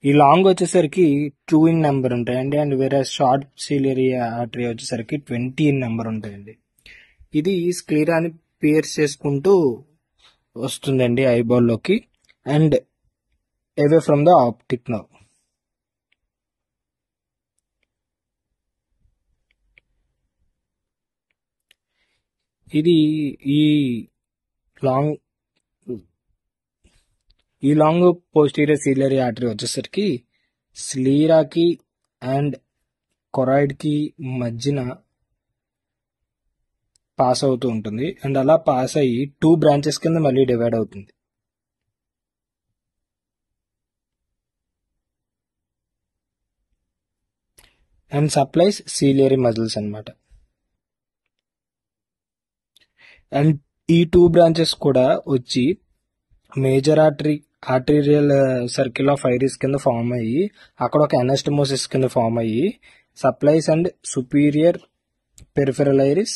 ఈ లాంగ్ వచ్చేసరికి 2 in number ఉంటాయండి. అండ్ వేరే షార్ట్ సిలియరీ ఆర్టరీ వచ్చేసరికి 20 in నెంబర్ ఉంటాయండి. ఇది స్క్లీరాని పియర్స్ చేసుకుంటూ వస్తుందండి ఐబాల్లోకి and away from the optic nerve. ఇది ఈ లాంగ్ పోస్టీరియర్ సిలియరీ ఆర్టరీ వచ్చేసరికి స్లీరాకి అండ్ కొరాయిడ్కి మధ్యన పాస్ అవుతూ ఉంటుంది. అండ్ అలా పాస్ అయ్యి 2 బ్రాంచెస్ కింద మళ్ళీ డివైడ్ అవుతుంది. అండ్ సప్లైస్ సిలియరీ మజిల్స్ అన్నమాట. అండ్ ఈ 2 బ్రాంచెస్ కూడా వచ్చి major arterial circle of iris కింద ఫామ్ అయ్యి అక్కడ ఒక ఎనాస్టమోసిస్ కింద ఫామ్ అయ్యి supplies and superior peripheral iris